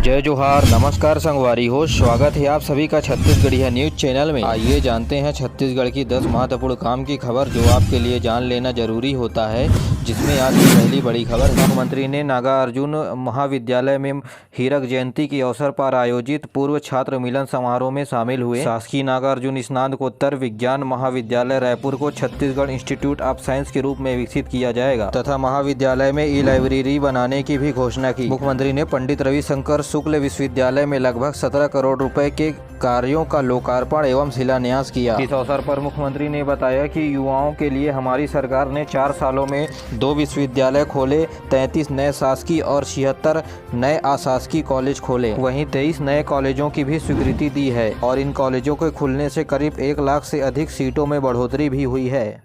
जय जोहार, नमस्कार संगवारी हो। स्वागत है आप सभी का छत्तीसगढ़िया न्यूज चैनल में। आइए जानते हैं छत्तीसगढ़ की 10 महत्वपूर्ण काम की खबर जो आपके लिए जान लेना जरूरी होता है। जिसमें आज की पहली बड़ी खबर, मुख्यमंत्री ने नागार्जुन महाविद्यालय में हीरक जयंती के अवसर पर आयोजित पूर्व छात्र मिलन समारोह में शामिल हुए। शासकीय नागार्जुन स्नातकोत्तर विज्ञान महाविद्यालय रायपुर को छत्तीसगढ़ इंस्टीट्यूट ऑफ साइंस के रूप में विकसित किया जाएगा तथा महाविद्यालय में ई लाइब्रेरी बनाने की भी घोषणा की। मुख्यमंत्री ने पंडित रविशंकर शुक्ल विश्वविद्यालय में लगभग 17 करोड़ रुपए के कार्यों का लोकार्पण एवं शिलान्यास किया। इस अवसर पर मुख्यमंत्री ने बताया कि युवाओं के लिए हमारी सरकार ने 4 सालों में 2 विश्वविद्यालय खोले, 33 नए शासकीय और 76 नए अशासकीय कॉलेज खोले। वहीं 23 नए कॉलेजों की भी स्वीकृति दी है और इन कॉलेजों के खुलने से करीब 1 लाख से अधिक सीटों में बढ़ोतरी भी हुई है।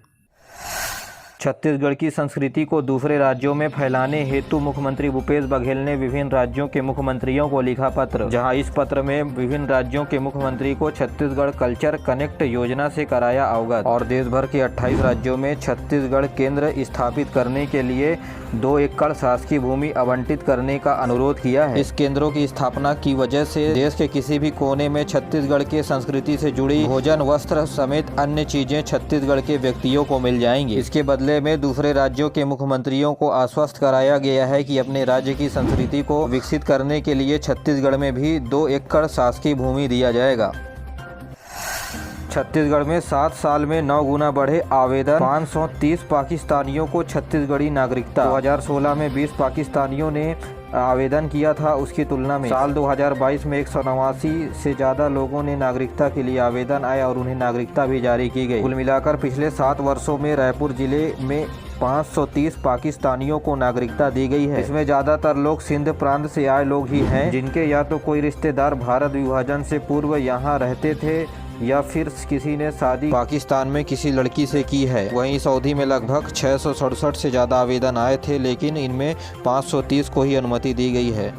छत्तीसगढ़ की संस्कृति को दूसरे राज्यों में फैलाने हेतु मुख्यमंत्री भूपेश बघेल ने विभिन्न राज्यों के मुख्यमंत्रियों को लिखा पत्र, जहां इस पत्र में विभिन्न राज्यों के मुख्यमंत्री को छत्तीसगढ़ कल्चर कनेक्ट योजना से कराया अवगत और देश भर के 28 राज्यों में छत्तीसगढ़ केंद्र स्थापित करने के लिए 2 एकड़ शासकीय भूमि आवंटित करने का अनुरोध किया है। इस केंद्रों की स्थापना की वजह से देश के किसी भी कोने में छत्तीसगढ़ के संस्कृति से जुड़ी भोजन, वस्त्र समेत अन्य चीजें छत्तीसगढ़ के व्यक्तियों को मिल जाएंगी। इसके बदले में दूसरे राज्यों के मुख्यमंत्रियों को आश्वस्त कराया गया है कि अपने राज्य की संस्कृति को विकसित करने के लिए छत्तीसगढ़ में भी 2 एकड़ शासकीय भूमि दिया जाएगा। छत्तीसगढ़ में 7 साल में 9 गुना बढ़े आवेदन, 530 पाकिस्तानियों को छत्तीसगढ़ी नागरिकता। 2016 में 20 पाकिस्तानियों ने आवेदन किया था, उसकी तुलना में साल 2022 में 189 से ज़्यादा लोगों ने नागरिकता के लिए आवेदन आए और उन्हें नागरिकता भी जारी की गई। कुल मिलाकर पिछले 7 वर्षों में रायपुर जिले में 530 पाकिस्तानियों को नागरिकता दी गई है। इसमें ज़्यादातर लोग सिंध प्रांत से आए लोग ही हैं, जिनके या तो कोई रिश्तेदार भारत विभाजन से पूर्व यहाँ रहते थे या फिर किसी ने शादी पाकिस्तान में किसी लड़की से की है। वहीं इस अवधि में लगभग 667 से ज़्यादा आवेदन आए थे, लेकिन इनमें 530 को ही अनुमति दी गई है।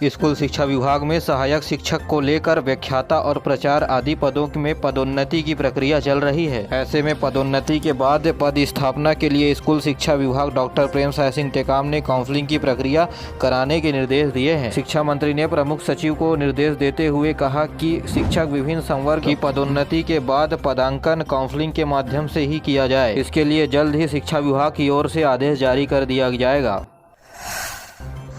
स्कूल शिक्षा विभाग में सहायक शिक्षक को लेकर व्याख्याता और प्रचार आदि पदों में पदोन्नति की प्रक्रिया चल रही है। ऐसे में पदोन्नति के बाद पद स्थापना के लिए स्कूल शिक्षा विभाग डॉक्टर प्रेमसाय सिंह टेकाम ने काउंसलिंग की प्रक्रिया कराने के निर्देश दिए हैं। शिक्षा मंत्री ने प्रमुख सचिव को निर्देश देते हुए कहा कि शिक्षक विभिन्न संवर्ग की पदोन्नति के बाद पदांकन काउंसलिंग के माध्यम से ही किया जाए। इसके लिए जल्द ही शिक्षा विभाग की ओर से आदेश जारी कर दिया जाएगा।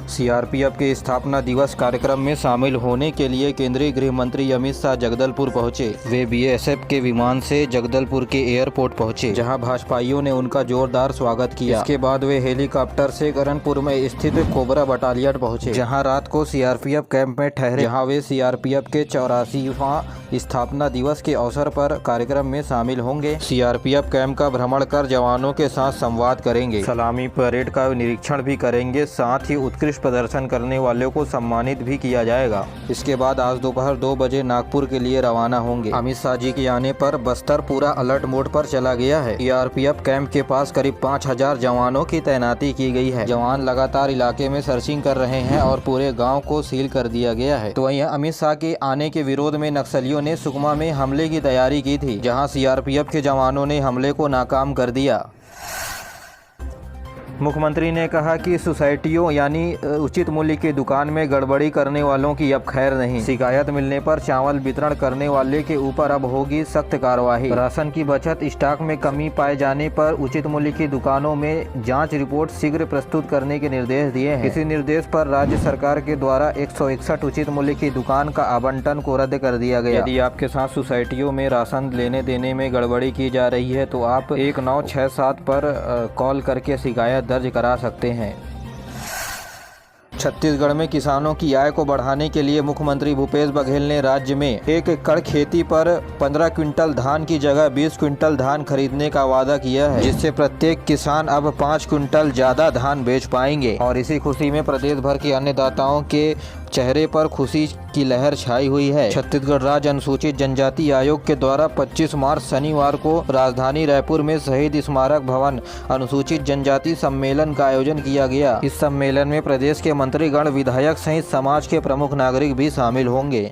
सीआरपीएफ के स्थापना दिवस कार्यक्रम में शामिल होने के लिए केंद्रीय गृह मंत्री अमित शाह जगदलपुर पहुंचे। वे बीएसएफ के विमान से जगदलपुर के एयरपोर्ट पहुंचे, जहां भाजपाइयों ने उनका जोरदार स्वागत किया। इसके बाद वे हेलीकॉप्टर से करणपुर में स्थित कोबरा बटालियन पहुंचे, जहां रात को सीआरपीएफ कैंप में ठहरे, जहां वे सीआरपीएफ के 84वां स्थापना दिवस के अवसर पर कार्यक्रम में शामिल होंगे। सीआरपीएफ कैंप का भ्रमण कर जवानों के साथ संवाद करेंगे, सलामी परेड का निरीक्षण भी करेंगे, साथ ही उत्कृष्ट प्रदर्शन करने वालों को सम्मानित भी किया जाएगा। इसके बाद आज दोपहर 2 बजे नागपुर के लिए रवाना होंगे। अमित शाह जी के आने पर बस्तर पूरा अलर्ट मोड पर चला गया है। सीआरपीएफ कैंप के पास करीब 5000 जवानों की तैनाती की गई है। जवान लगातार इलाके में सर्चिंग कर रहे हैं और पूरे गाँव को सील कर दिया गया है। तो वहीं अमित शाह के आने के विरोध में नक्सलियों ने सुकमा में हमले की तैयारी की थी, जहाँ सीआरपीएफ के जवानों ने हमले को नाकाम कर दिया। मुख्यमंत्री ने कहा कि सोसाइटियों यानी उचित मूल्य की दुकान में गड़बड़ी करने वालों की अब खैर नहीं। शिकायत मिलने पर चावल वितरण करने वाले के ऊपर अब होगी सख्त कार्रवाई। राशन की बचत, स्टॉक में कमी पाए जाने पर उचित मूल्य की दुकानों में जांच रिपोर्ट शीघ्र प्रस्तुत करने के निर्देश दिए हैं। इसी निर्देश पर राज्य सरकार के द्वारा 161 उचित मूल्य की दुकान का आवंटन को रद्द कर दिया गया। यदि आपके साथ सोसाइटियों में राशन लेने देने में गड़बड़ी की जा रही है तो आप 1967 पर कॉल करके शिकायत दर्ज करा सकते हैं। छत्तीसगढ़ में किसानों की आय को बढ़ाने के लिए मुख्यमंत्री भूपेश बघेल ने राज्य में 1 एकड़ खेती पर 15 क्विंटल धान की जगह 20 क्विंटल धान खरीदने का वादा किया है, जिससे प्रत्येक किसान अब 5 क्विंटल ज्यादा धान बेच पाएंगे। और इसी खुशी में प्रदेश भर के अन्नदाताओं के चेहरे पर खुशी की लहर छाई हुई है। छत्तीसगढ़ राज्य अनुसूचित जनजाति आयोग के द्वारा 25 मार्च शनिवार को राजधानी रायपुर में शहीद स्मारक भवन अनुसूचित जनजाति सम्मेलन का आयोजन किया गया। इस सम्मेलन में प्रदेश के मंत्रीगण, विधायक सहित समाज के प्रमुख नागरिक भी शामिल होंगे।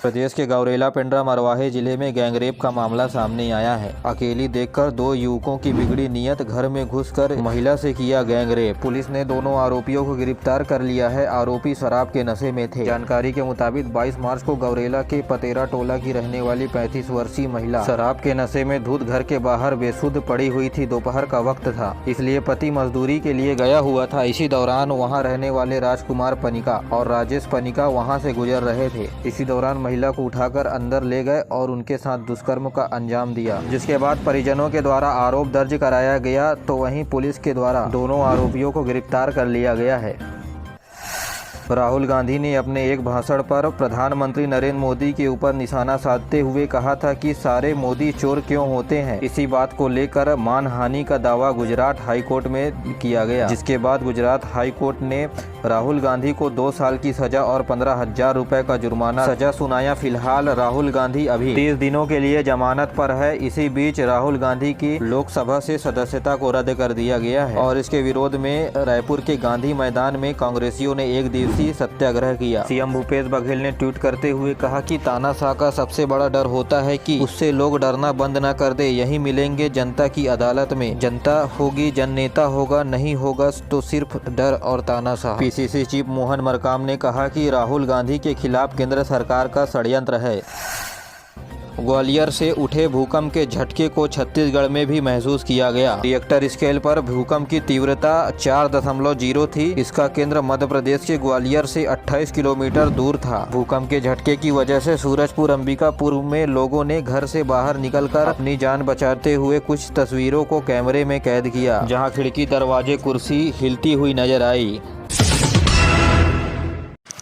प्रदेश के गौरेला पेंड्रा मरवाही जिले में गैंगरेप का मामला सामने आया है। अकेली देखकर दो युवकों की बिगड़ी नीयत, घर में घुसकर महिला से किया गैंगरेप। पुलिस ने दोनों आरोपियों को गिरफ्तार कर लिया है। आरोपी शराब के नशे में थे। जानकारी के मुताबिक 22 मार्च को गौरेला के पतेरा टोला की रहने वाली 35 वर्षीय महिला शराब के नशे में धुत घर के बाहर बेसुध पड़ी हुई थी। दोपहर का वक्त था, इसलिए पति मजदूरी के लिए गया हुआ था। इसी दौरान वहां रहने वाले राजकुमार पनिका और राजेश पनिका वहां से गुजर रहे थे। इसी दौरान महिला को उठाकर अंदर ले गए और उनके साथ दुष्कर्म का अंजाम दिया, जिसके बाद परिजनों के द्वारा आरोप दर्ज कराया गया। तो वहीं पुलिस के द्वारा दोनों आरोपियों को गिरफ्तार कर लिया गया है। राहुल गांधी ने अपने एक भाषण पर प्रधानमंत्री नरेंद्र मोदी के ऊपर निशाना साधते हुए कहा था कि सारे मोदी चोर क्यों होते हैं। इसी बात को लेकर मानहानि का दावा गुजरात हाई कोर्ट में किया गया, जिसके बाद गुजरात हाई कोर्ट ने राहुल गांधी को 2 साल की सजा और 15,000 रुपए का जुर्माना सजा सुनाया। फिलहाल राहुल गांधी अभी 30 दिनों के लिए जमानत पर है। इसी बीच राहुल गांधी की लोकसभा से सदस्यता को रद्द कर दिया गया है और इसके विरोध में रायपुर के गांधी मैदान में कांग्रेसियों ने एक दिवसीय सत्याग्रह किया। सीएम भूपेश बघेल ने ट्वीट करते हुए कहा कि तानाशाह का सबसे बड़ा डर होता है कि उससे लोग डरना बंद न कर दे। यही मिलेंगे जनता की अदालत में। जनता होगी, जननेता होगा, नहीं होगा तो सिर्फ डर और तानाशाह। पीसीसी चीफ मोहन मरकाम ने कहा कि राहुल गांधी के खिलाफ केंद्र सरकार का षड्यंत्र है। ग्वालियर से उठे भूकंप के झटके को छत्तीसगढ़ में भी महसूस किया गया। रिएक्टर स्केल पर भूकंप की तीव्रता 4.0 थी। इसका केंद्र मध्य प्रदेश के ग्वालियर से 28 किलोमीटर दूर था। भूकंप के झटके की वजह से सूरजपुर अंबिकापुर में लोगों ने घर से बाहर निकलकर अपनी जान बचाते हुए कुछ तस्वीरों को कैमरे में कैद किया, जहां खिड़की, दरवाजे, कुर्सी हिलती हुई नजर आई।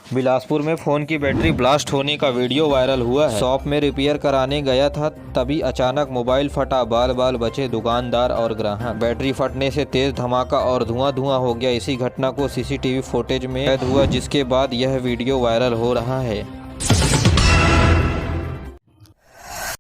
बिलासपुर में फोन की बैटरी ब्लास्ट होने का वीडियो वायरल हुआ है। शॉप में रिपेयर कराने गया था, तभी अचानक मोबाइल फटा। बाल बाल बचे दुकानदार और ग्राहक। बैटरी फटने से तेज धमाका और धुआं हो गया। इसी घटना को सीसीटीवी फुटेज में कैद हुआ, जिसके बाद यह वीडियो वायरल हो रहा है।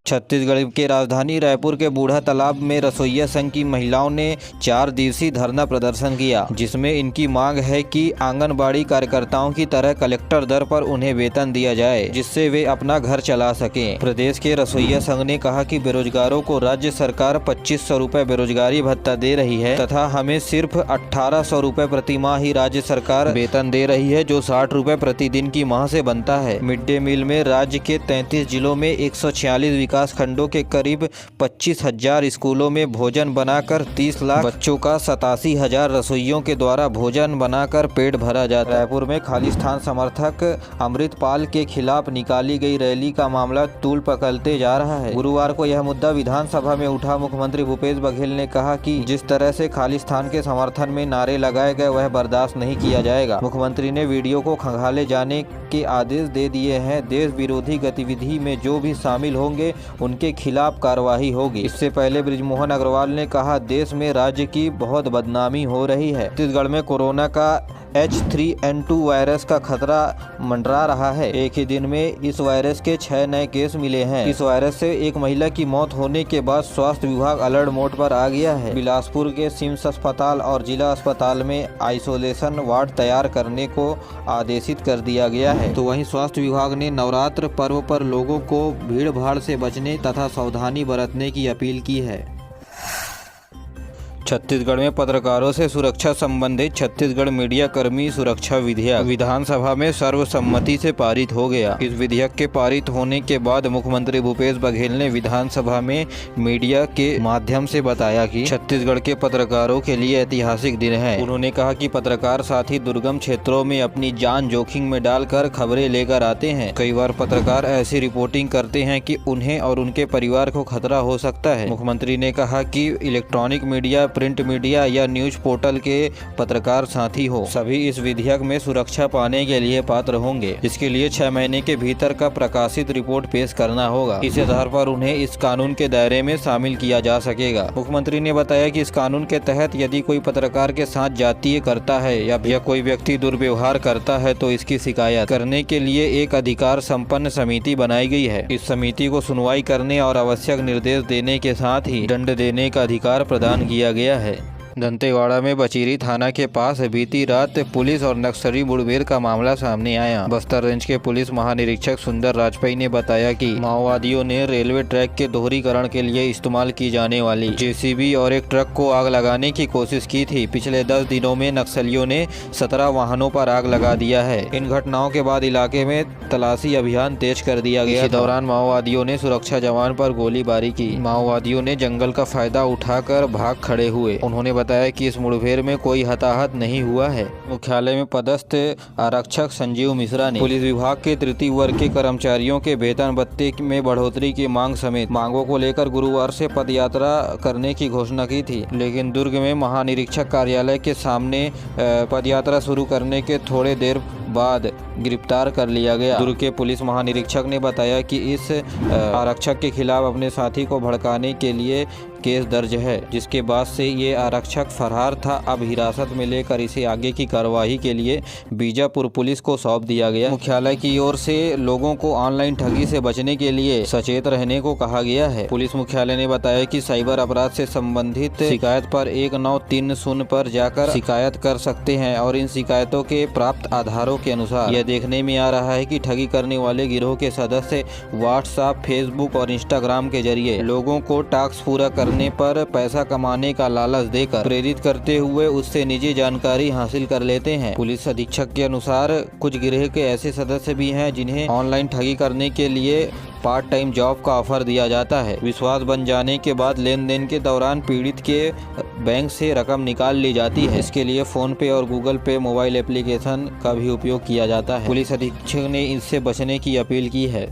छत्तीसगढ़ के राजधानी रायपुर के बूढ़ा तालाब में रसोइया संघ की महिलाओं ने 4 दिवसीय धरना प्रदर्शन किया, जिसमें इनकी मांग है कि आंगनबाड़ी कार्यकर्ताओं की तरह कलेक्टर दर पर उन्हें वेतन दिया जाए, जिससे वे अपना घर चला सकें। प्रदेश के रसोइया संघ ने कहा कि बेरोजगारों को राज्य सरकार 2500 रुपए बेरोजगारी भत्ता दे रही है तथा हमें सिर्फ 1800 रुपए प्रति माह ही राज्य सरकार वेतन दे रही है, जो 60 रुपए प्रतिदिन की माह से बनता है। मिड डे मील में राज्य के 33 जिलों में 146 विकास खंडों के करीब 25,000 स्कूलों में भोजन बनाकर 30 लाख बच्चों का 87,000 रसोइयों के द्वारा भोजन बनाकर पेट भरा जाता है। रायपुर में खालिस्तान समर्थक अमृतपाल के खिलाफ निकाली गई रैली का मामला तूल पकड़ते जा रहा है। गुरुवार को यह मुद्दा विधानसभा में उठा। मुख्यमंत्री भूपेश बघेल ने कहा कि जिस तरह से खालिस्तान के समर्थन में नारे लगाए गए वह बर्दाश्त नहीं किया जाएगा। मुख्यमंत्री ने वीडियो को खंगाले जाने के आदेश दे दिए हैं। देश विरोधी गतिविधि में जो भी शामिल होंगे उनके खिलाफ कार्रवाई होगी। इससे पहले बृजमोहन अग्रवाल ने कहा, देश में राज्य की बहुत बदनामी हो रही है। छत्तीसगढ़ में कोरोना का H3N2 वायरस का खतरा मंडरा रहा है। एक ही दिन में इस वायरस के 6 नए केस मिले हैं। इस वायरस से एक महिला की मौत होने के बाद स्वास्थ्य विभाग अलर्ट मोड पर आ गया है। बिलासपुर के सिम्स अस्पताल और जिला अस्पताल में आइसोलेशन वार्ड तैयार करने को आदेशित कर दिया गया है। तो वहीं स्वास्थ्य विभाग ने नवरात्र पर्व पर लोगों को भीड़ भाड़ से बचने तथा सावधानी बरतने की अपील की है। छत्तीसगढ़ में पत्रकारों से सुरक्षा संबंधित छत्तीसगढ़ मीडिया कर्मी सुरक्षा विधेयक विधानसभा में सर्वसम्मति से पारित हो गया। इस विधेयक के पारित होने के बाद मुख्यमंत्री भूपेश बघेल ने विधानसभा में मीडिया के माध्यम से बताया कि छत्तीसगढ़ के पत्रकारों के लिए ऐतिहासिक दिन है। उन्होंने कहा कि पत्रकार साथ ही दुर्गम क्षेत्रों में अपनी जान जोखिम में डालकर खबरें लेकर आते हैं। कई बार पत्रकार ऐसी रिपोर्टिंग करते हैं कि उन्हें और उनके परिवार को खतरा हो सकता है। मुख्यमंत्री ने कहा कि इलेक्ट्रॉनिक मीडिया, प्रिंट मीडिया या न्यूज पोर्टल के पत्रकार साथी हो, सभी इस विधेयक में सुरक्षा पाने के लिए पात्र होंगे। इसके लिए 6 महीने के भीतर का प्रकाशित रिपोर्ट पेश करना होगा। इस आधार पर उन्हें इस कानून के दायरे में शामिल किया जा सकेगा। मुख्यमंत्री ने बताया कि इस कानून के तहत यदि कोई पत्रकार के साथ जातीय करता है या कोई व्यक्ति दुर्व्यवहार करता है तो इसकी शिकायत करने के लिए एक अधिकार संपन्न समिति बनाई गई है। इस समिति को सुनवाई करने और आवश्यक निर्देश देने के साथ ही दंड देने का अधिकार प्रदान किया गया है। दंतेवाड़ा में बचीरी थाना के पास बीती रात पुलिस और नक्सली मुठभेड़ का मामला सामने आया। बस्तर रेंज के पुलिस महानिरीक्षक सुंदर राजपई ने बताया कि माओवादियों ने रेलवे ट्रैक के दोहरीकरण के लिए इस्तेमाल की जाने वाली जेसीबी और एक ट्रक को आग लगाने की कोशिश की थी। पिछले 10 दिनों में नक्सलियों ने 17 वाहनों पर आग लगा दिया है। इन घटनाओं के बाद इलाके में तलाशी अभियान तेज कर दिया गया। इसी दौरान माओवादियों ने सुरक्षा जवान पर गोलीबारी की। माओवादियों ने जंगल का फायदा उठाकर भाग खड़े हुए। उन्होंने बताया कि इस मुठभेड़ में कोई हताहत नहीं हुआ है। मुख्यालय में पदस्थ आरक्षक संजीव मिश्रा ने पुलिस विभाग के तृतीय वर्ग के कर्मचारियों के वेतन भत्ते में बढ़ोतरी की मांग समेत मांगों को लेकर गुरुवार से पदयात्रा करने की घोषणा की थी, लेकिन दुर्ग में महानिरीक्षक कार्यालय के सामने पदयात्रा शुरू करने के थोड़े देर बाद गिरफ्तार कर लिया गया। दुर्ग के पुलिस महानिरीक्षक ने बताया कि इस आरक्षक के खिलाफ अपने साथी को भड़काने के लिए केस दर्ज है, जिसके बाद से ये आरक्षक फरार था। अब हिरासत में लेकर इसे आगे की कार्रवाई के लिए बीजापुर पुलिस को सौंप दिया गया। मुख्यालय की ओर से लोगों को ऑनलाइन ठगी से बचने के लिए सचेत रहने को कहा गया है। पुलिस मुख्यालय ने बताया कि साइबर अपराध से संबंधित शिकायत पर 1930 पर जाकर शिकायत कर सकते हैं और इन शिकायतों के प्राप्त आधारों के अनुसार यह देखने में आ रहा है कि ठगी करने वाले गिरोह के सदस्य व्हाट्सएप, फेसबुक और इंस्टाग्राम के जरिए लोगों को टास्क पूरा करने पर पैसा कमाने का लालच देकर प्रेरित करते हुए उससे निजी जानकारी हासिल कर लेते हैं। पुलिस अधीक्षक के अनुसार कुछ गिरोह के ऐसे सदस्य भी हैं जिन्हें ऑनलाइन ठगी करने के लिए पार्ट टाइम जॉब का ऑफर दिया जाता है। विश्वास बन जाने के बाद लेन देन के दौरान पीड़ित के बैंक से रकम निकाल ली जाती है। इसके लिए फोन पे और गूगल पे मोबाइल एप्लीकेशन का भी उपयोग किया जाता है। पुलिस अधीक्षक ने इससे बचने की अपील की है।